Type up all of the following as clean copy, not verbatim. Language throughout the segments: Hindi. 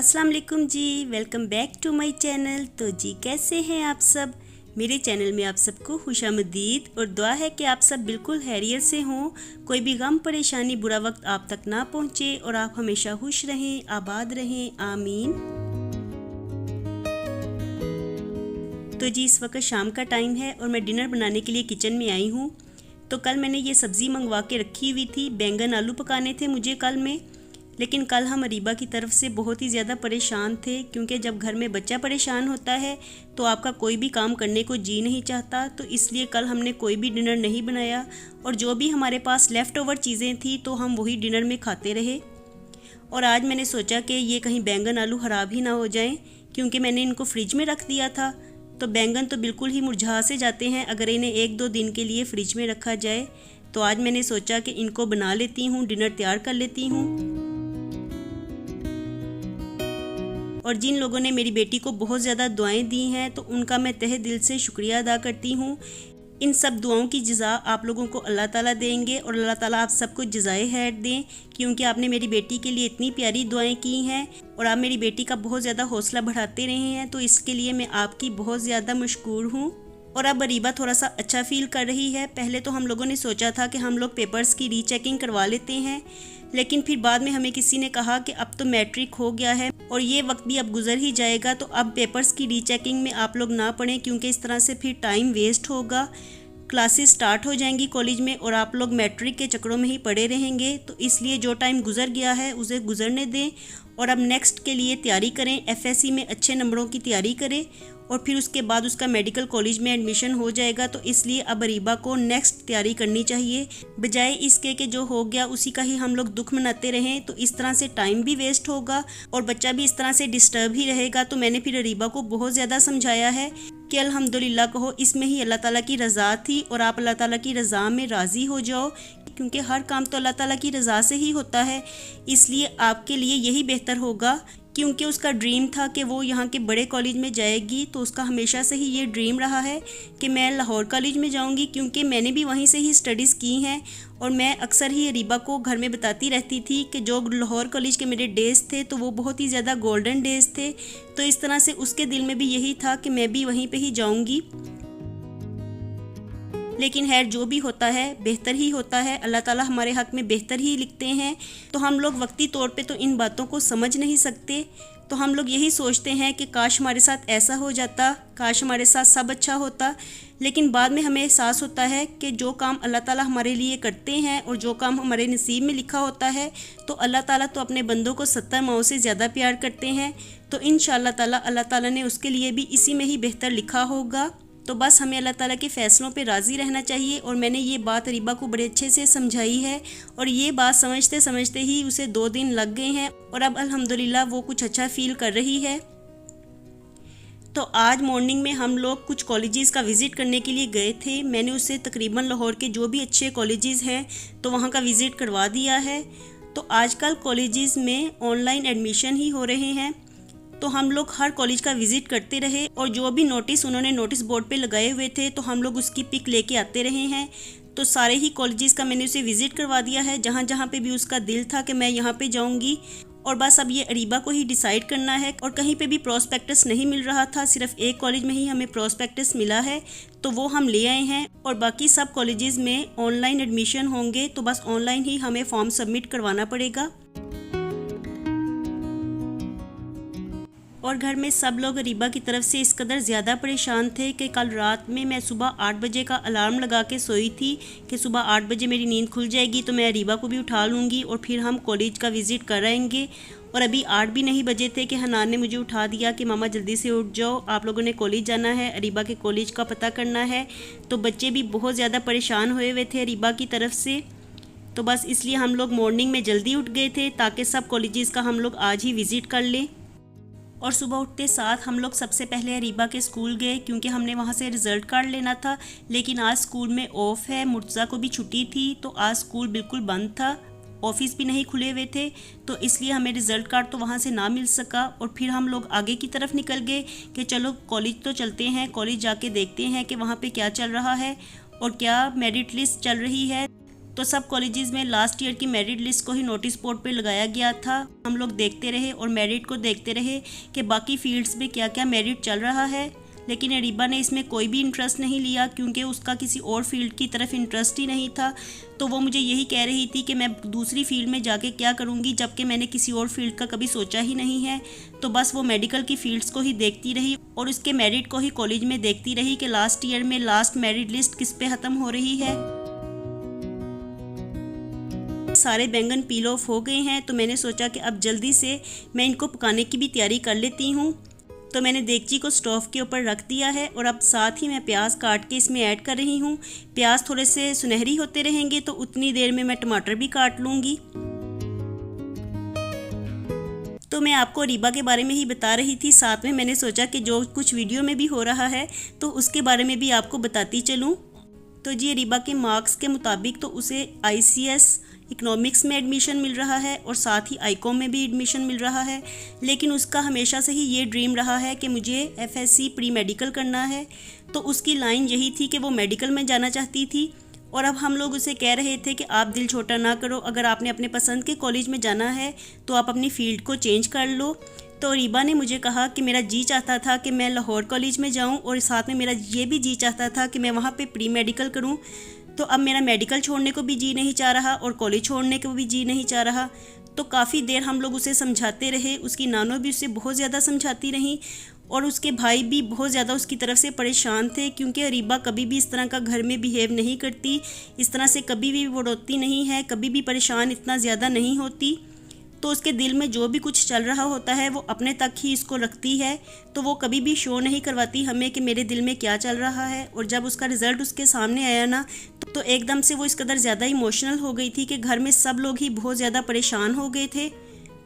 अस्सलाम वालेकुम जी, welcome back to my channel. तो जी कैसे हैं आप सब। मेरे चैनल में आप सबको खुशामदीद और दुआ है कि आप सब बिल्कुल खैरियत से हों, कोई भी गम परेशानी बुरा वक्त आप तक ना पहुँचे और आप हमेशा खुश रहें, आबाद रहें, आमीन। तो जी इस वक्त शाम का टाइम है और मैं डिनर बनाने के लिए किचन में आई हूँ। तो कल मैंने ये सब्ज़ी मंगवा के रखी हुई थी, बैंगन आलू पकाने थे मुझे कल में। लेकिन कल हम अरीबा की तरफ से बहुत ही ज़्यादा परेशान थे, क्योंकि जब घर में बच्चा परेशान होता है तो आपका कोई भी काम करने को जी नहीं चाहता। तो इसलिए कल हमने कोई भी डिनर नहीं बनाया और जो भी हमारे पास लेफ़्ट ओवर चीज़ें थी तो हम वही डिनर में खाते रहे। और आज मैंने सोचा कि ये कहीं बैंगन आलू ख़राब ही ना हो जाएं, क्योंकि मैंने इनको फ्रिज में रख दिया था। तो बैंगन तो बिल्कुल ही मुरझा से जाते हैं अगर इन्हें 1-2 दिन के लिए फ्रिज में रखा जाए। तो आज मैंने सोचा कि इनको बना लेती हूँ, डिनर तैयार कर लेती हूँ। और जिन लोगों ने मेरी बेटी को बहुत ज़्यादा दुआएं दी हैं तो उनका मैं तहे दिल से शुक्रिया अदा करती हूँ। इन सब दुआओं की जज़ा आप लोगों को अल्लाह ताला देंगे और अल्लाह ताला आप सबको जज़ाए खैर दें, क्योंकि आपने मेरी बेटी के लिए इतनी प्यारी दुआएं की हैं और आप मेरी बेटी का बहुत ज़्यादा हौसला बढ़ाते रहे हैं। तो इसके लिए मैं आपकी बहुत ज़्यादा मशकूर हूँ। और अब अरीबा थोड़ा सा अच्छा फील कर रही है। पहले तो हम लोगों ने सोचा था कि हम लोग पेपर्स की रीचेकिंग करवा लेते हैं, लेकिन फिर बाद में हमें किसी ने कहा कि अब तो मैट्रिक हो गया है और ये वक्त भी अब गुजर ही जाएगा, तो अब पेपर्स की रीचेकिंग में आप लोग ना पढ़ें, क्योंकि इस तरह से फिर टाइम वेस्ट होगा। क्लासेस स्टार्ट हो जाएंगी कॉलेज में और आप लोग मैट्रिक के चक्रों में ही पड़े रहेंगे। तो इसलिए जो टाइम गुजर गया है उसे गुजरने दें और अब नेक्स्ट के लिए तैयारी करें। एफएससी में अच्छे नंबरों की तैयारी करें और फिर उसके बाद उसका मेडिकल कॉलेज में एडमिशन हो जाएगा। तो इसलिए अब अरीबा को नेक्स्ट तैयारी करनी चाहिए, बजाय इसके कि जो हो गया उसी का ही हम लोग दुख मनाते रहें। तो इस तरह से टाइम भी वेस्ट होगा और बच्चा भी इस तरह से डिस्टर्ब ही रहेगा। तो मैंने फिर अरीबा को बहुत ज़्यादा समझाया है कि अल्हम्दुलिल्लाह कहो, इसमें ही अल्लाह ताला की रज़ा थी और आप अल्लाह ताला की रज़ा में राज़ी हो जाओ, क्योंकि हर काम तो अल्लाह ताला की रज़ा से ही होता है। इसलिए आपके लिए यही बेहतर होगा, क्योंकि उसका ड्रीम था कि वो यहाँ के बड़े कॉलेज में जाएगी। तो उसका हमेशा से ही ये ड्रीम रहा है कि मैं लाहौर कॉलेज में जाऊँगी, क्योंकि मैंने भी वहीं से ही स्टडीज़ की हैं। और मैं अक्सर ही अरीबा को घर में बताती रहती थी कि जो लाहौर कॉलेज के मेरे डेज़ थे तो वो बहुत ही ज़्यादा गोल्डन डेज़ थे। तो इस तरह से उसके दिल में भी यही था कि मैं भी वहीं पर ही जाऊँगी। लेकिन खैर जो भी होता है बेहतर ही होता है, अल्लाह ताला हमारे हक़ में बेहतर ही लिखते हैं। तो हम लोग वक्ती तौर पे तो इन बातों को समझ नहीं सकते। तो हम लोग यही सोचते हैं कि काश हमारे साथ ऐसा हो जाता, काश हमारे साथ सब अच्छा होता। लेकिन बाद में हमें एहसास होता है कि जो काम अल्लाह ताला हमारे लिए करते हैं और जो काम हमारे नसीब में लिखा होता है, तो अल्लाह ताला तो अपने बंदों को 70 माओं से ज़्यादा प्यार करते हैं। तो इंशाअल्लाह ताला अल्लाह ताला ने उसके लिए भी इसी में ही बेहतर लिखा होगा। तो बस हमें अल्लाह ताला के फ़ैसलों पे राज़ी रहना चाहिए। और मैंने ये बात अरीबा को बड़े अच्छे से समझाई है और ये बात समझते समझते ही उसे 2 दिन लग गए हैं और अब अल्हम्दुलिल्लाह वो कुछ अच्छा फ़ील कर रही है। तो आज मॉर्निंग में हम लोग कुछ कॉलेजेस का विज़िट करने के लिए गए थे। मैंने उसे तकरीबन लाहौर के जो भी अच्छे कॉलेजेस हैं तो वहाँ का विज़िट करवा दिया है। तो आजकल कॉलेजेस में ऑनलाइन एडमिशन ही हो रहे हैं, तो हम लोग हर कॉलेज का विज़िट करते रहे और जो भी नोटिस उन्होंने नोटिस बोर्ड पे लगाए हुए थे तो हम लोग उसकी पिक लेके आते रहे हैं। तो सारे ही कॉलेजेस का मैंने उसे विज़िट करवा दिया है, जहाँ जहाँ पे भी उसका दिल था कि मैं यहाँ पे जाऊँगी। और बस अब ये अरीबा को ही डिसाइड करना है। और कहीं पे भी प्रोस्पेक्टस नहीं मिल रहा था, सिर्फ एक कॉलेज में ही हमें प्रोस्पेक्टस मिला है, तो वो हम ले आए हैं। और बाकी सब कॉलेजेस में ऑनलाइन एडमिशन होंगे, तो बस ऑनलाइन ही हमें फॉर्म सबमिट करवाना पड़ेगा। और घर में सब लोग अरीबा की तरफ से इस कदर ज़्यादा परेशान थे कि कल रात में मैं सुबह 8 बजे का अलार्म लगा के सोई थी कि सुबह 8 बजे मेरी नींद खुल जाएगी तो मैं अरीबा को भी उठा लूँगी और फिर हम कॉलेज का विज़िट कर आएंगे। और अभी 8 भी नहीं बजे थे कि हनान ने मुझे उठा दिया कि मामा जल्दी से उठ जाओ, आप लोगों ने कॉलेज जाना है, अरीबा के कॉलेज का पता करना है। तो बच्चे भी बहुत ज़्यादा परेशान हुए थे अरीबा की तरफ से। तो बस इसलिए हम लोग मॉर्निंग में जल्दी उठ गए थे ताकि सब कॉलेजेस का हम लोग आज ही विज़िट कर लें। और सुबह उठते साथ हम लोग सबसे पहले अरीबा के स्कूल गए, क्योंकि हमने वहाँ से रिज़ल्ट कार्ड लेना था। लेकिन आज स्कूल में ऑफ है, मुर्तज़ा को भी छुट्टी थी, तो आज स्कूल बिल्कुल बंद था, ऑफिस भी नहीं खुले हुए थे। तो इसलिए हमें रिज़ल्ट कार्ड तो वहाँ से ना मिल सका। और फिर हम लोग आगे की तरफ निकल गए कि चलो कॉलेज तो चलते हैं, कॉलेज जाके देखते हैं कि वहाँ पर क्या चल रहा है और क्या मेरिट लिस्ट चल रही है। तो सब कॉलेजेस में लास्ट ईयर की मेरिट लिस्ट को ही नोटिस बोर्ड पे लगाया गया था। हम लोग देखते रहे और मेरिट को देखते रहे कि बाकी फील्ड्स में क्या क्या मेरिट चल रहा है, लेकिन अरीबा ने इसमें कोई भी इंटरेस्ट नहीं लिया क्योंकि उसका किसी और फील्ड की तरफ इंटरेस्ट ही नहीं था। तो वो मुझे यही कह रही थी कि मैं दूसरी फील्ड में जाके क्या करूँगी, जबकि मैंने किसी और फील्ड का कभी सोचा ही नहीं है। तो बस वो मेडिकल की फील्ड्स को ही देखती रही और उसके मेरिट को ही कॉलेज में देखती रही कि लास्ट ईयर में लास्ट मेरिट लिस्ट किस पे ख़त्म हो रही है। सारे बैंगन पील ऑफ हो गए हैं, तो मैंने सोचा कि अब जल्दी से मैं इनको पकाने की भी तैयारी कर लेती हूँ। तो मैंने देगची को स्टोव के ऊपर रख दिया है और अब साथ ही मैं प्याज काट के इसमें ऐड कर रही हूँ। प्याज थोड़े से सुनहरी होते रहेंगे तो उतनी देर में मैं टमाटर भी काट लूँगी। तो मैं आपको अरीबा के बारे में ही बता रही थी, साथ में मैंने सोचा कि जो कुछ वीडियो में भी हो रहा है तो उसके बारे में भी आपको बताती चलूँ। तो जी अरीबा के मार्क्स के मुताबिक तो उसे ICS इकोनॉमिक्स में एडमिशन मिल रहा है और साथ ही आईकॉम में भी एडमिशन मिल रहा है, लेकिन उसका हमेशा से ही ये ड्रीम रहा है कि मुझे FSC प्री मेडिकल करना है। तो उसकी लाइन यही थी कि वो मेडिकल में जाना चाहती थी और अब हम लोग उसे कह रहे थे कि आप दिल छोटा ना करो, अगर आपने अपने पसंद के कॉलेज में जाना है तो आप अपनी फ़ील्ड को चेंज कर लो। तो अरीबा ने मुझे कहा कि मेरा जी चाहता था कि मैं लाहौर कॉलेज में जाऊं और साथ में मेरा ये भी जी चाहता था कि मैं वहाँ पे प्री मेडिकल करूं। तो अब मेरा मेडिकल छोड़ने को भी जी नहीं चाह रहा और कॉलेज छोड़ने को भी जी नहीं चाह रहा। तो काफ़ी देर हम लोग उसे समझाते रहे, उसकी नानो भी उसे बहुत ज़्यादा समझाती रहीं और उसके भाई भी बहुत ज़्यादा उसकी तरफ से परेशान थे क्योंकि अरीबा कभी भी इस तरह का घर में बिहेव नहीं करती, इस तरह से कभी भी वो रोती नहीं है, कभी भी परेशान इतना ज़्यादा नहीं होती। तो उसके दिल में जो भी कुछ चल रहा होता है वो अपने तक ही इसको रखती है, तो वो कभी भी शो नहीं करवाती हमें कि मेरे दिल में क्या चल रहा है। और जब उसका रिज़ल्ट उसके सामने आया ना तो एकदम से वो इस कदर ज़्यादा इमोशनल हो गई थी कि घर में सब लोग ही बहुत ज़्यादा परेशान हो गए थे।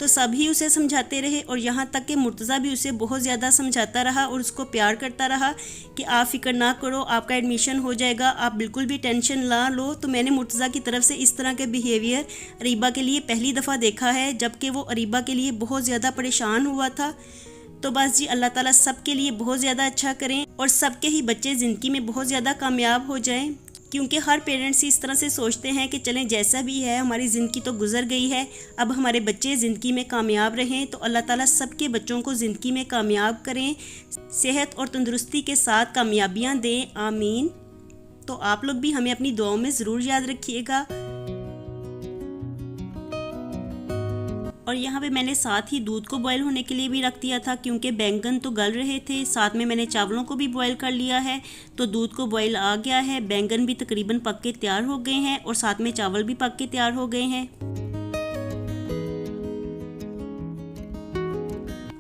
तो सभी उसे समझाते रहे और यहाँ तक कि मुर्तज़ा भी उसे बहुत ज़्यादा समझाता रहा और उसको प्यार करता रहा कि आप फ़िक्र ना करो, आपका एडमिशन हो जाएगा, आप बिल्कुल भी टेंशन ना लो। तो मैंने मुर्तज़ा की तरफ से इस तरह के बिहेवियर अरीबा के लिए पहली दफ़ा देखा है, जबकि वो अरीबा के लिए बहुत ज़्यादा परेशान हुआ था। तो बस जी अल्लाह ताला सब के लिए बहुत ज़्यादा अच्छा करें और सबके ही बच्चे ज़िंदगी में बहुत ज़्यादा कामयाब हो जाएं, क्योंकि हर पेरेंट्स इस तरह से सोचते हैं कि चलें जैसा भी है हमारी ज़िंदगी तो गुजर गई है, अब हमारे बच्चे ज़िंदगी में कामयाब रहें। तो अल्लाह ताला सबके बच्चों को ज़िंदगी में कामयाब करें, सेहत और तंदुरुस्ती के साथ कामयाबियाँ दें, आमीन। तो आप लोग भी हमें अपनी दुआओं में ज़रूर याद रखिएगा। और यहाँ पे मैंने साथ ही दूध को बॉईल होने के लिए भी रख दिया था क्योंकि बैंगन तो गल रहे थे, साथ में मैंने चावलों को भी बॉईल कर लिया है। तो दूध को बॉईल आ गया है, बैंगन भी तकरीबन पक के तैयार हो गए हैं और साथ में चावल भी पक के तैयार हो गए हैं।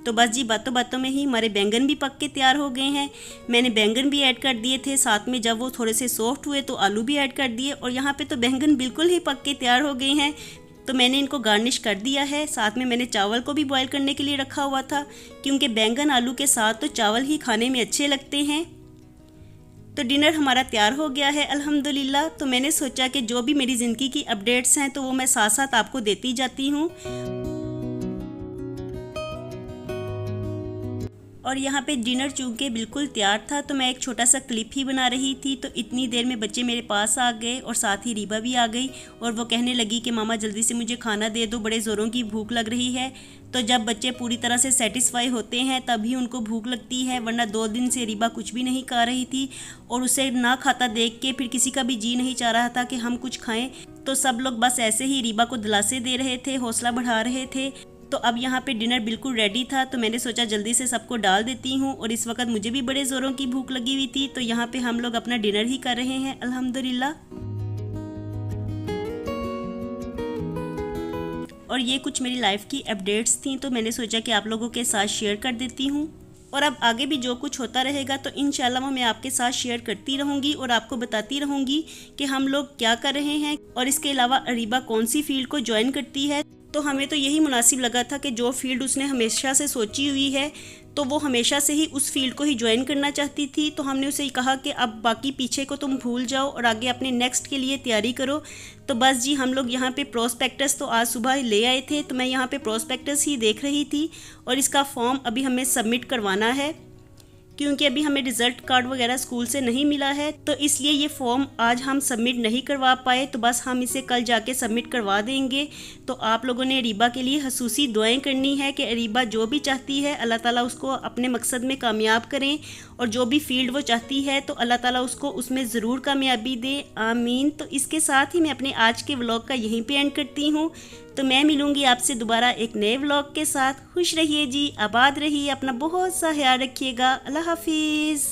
तो बस जी बातों बातों में ही हमारे बैंगन भी पक के तैयार हो गए हैं। मैंने बैंगन भी ऐड कर दिए थे, साथ में जब वो थोड़े से सॉफ्ट हुए तो आलू भी ऐड कर दिए और यहाँ पे तो बैंगन बिल्कुल ही पक के तैयार हो गए हैं। तो मैंने इनको गार्निश कर दिया है। साथ में मैंने चावल को भी बॉईल करने के लिए रखा हुआ था क्योंकि बैंगन आलू के साथ तो चावल ही खाने में अच्छे लगते हैं। तो डिनर हमारा तैयार हो गया है अल्हम्दुलिल्लाह। तो मैंने सोचा कि जो भी मेरी ज़िंदगी की अपडेट्स हैं तो वो मैं साथ साथ आपको देती जाती हूँ। और यहाँ पे डिनर चूँकि बिल्कुल तैयार था तो मैं एक छोटा सा क्लिप ही बना रही थी। तो इतनी देर में बच्चे मेरे पास आ गए और साथ ही रीबा भी आ गई और वो कहने लगी कि मामा जल्दी से मुझे खाना दे दो, बड़े ज़ोरों की भूख लग रही है। तो जब बच्चे पूरी तरह से सेटिस्फाई होते हैं तभी उनको भूख लगती है, वरना 2 दिन से रीबा कुछ भी नहीं खा रही थी और उसे ना खाता देख के फिर किसी का भी जी नहीं चाह रहा था कि हम कुछ खाएं। तो सब लोग बस ऐसे ही रीबा को दिलासे दे रहे थे, हौसला बढ़ा रहे थे। तो अब यहाँ पे डिनर बिल्कुल रेडी था तो मैंने सोचा जल्दी से सबको डाल देती हूँ और इस वक्त मुझे भी बड़े ज़ोरों की भूख लगी हुई थी। तो यहाँ पे हम लोग अपना डिनर ही कर रहे हैं अल्हम्दुलिल्लाह। और ये कुछ मेरी लाइफ की अपडेट्स थी तो मैंने सोचा कि आप लोगों के साथ शेयर कर देती हूँ। और अब आगे भी जो कुछ होता रहेगा तो इंशाल्लाह मैं आपके साथ शेयर करती रहूँगी और आपको बताती रहूँगी कि हम लोग क्या कर रहे हैं। और इसके अलावा अरीबा कौन सी फील्ड को ज्वाइन करती है, तो हमें तो यही मुनासिब लगा था कि जो फील्ड उसने हमेशा से सोची हुई है तो वो हमेशा से ही उस फील्ड को ही ज्वाइन करना चाहती थी। तो हमने उसे कहा कि अब बाकी पीछे को तुम भूल जाओ और आगे अपने नेक्स्ट के लिए तैयारी करो। तो बस जी हम लोग यहाँ पे प्रोस्पेक्टस तो आज सुबह ले आए थे तो मैं यहाँ पे प्रोस्पेक्टस ही देख रही थी और इसका फॉर्म अभी हमें सबमिट करवाना है क्योंकि अभी हमें रिजल्ट कार्ड वगैरह स्कूल से नहीं मिला है, तो इसलिए ये फॉर्म आज हम सबमिट नहीं करवा पाए। तो बस हम इसे कल जाके सबमिट करवा देंगे। तो आप लोगों ने अरीबा के लिए खसूसी दुआएं करनी है कि अरीबा जो भी चाहती है अल्लाह ताला उसको अपने मकसद में कामयाब करें, और जो भी फील्ड वो चाहती है तो अल्लाह ताला उसको उसमें ज़रूर कामयाबी दे, आमीन। तो इसके साथ ही मैं अपने आज के व्लॉग का यहीं पे एंड करती हूँ। तो मैं मिलूँगी आपसे दोबारा एक नए व्लॉग के साथ। खुश रहिए जी, आबाद रहिए, अपना बहुत सा ख्याल रखिएगा। अल्लाह हाफिज़।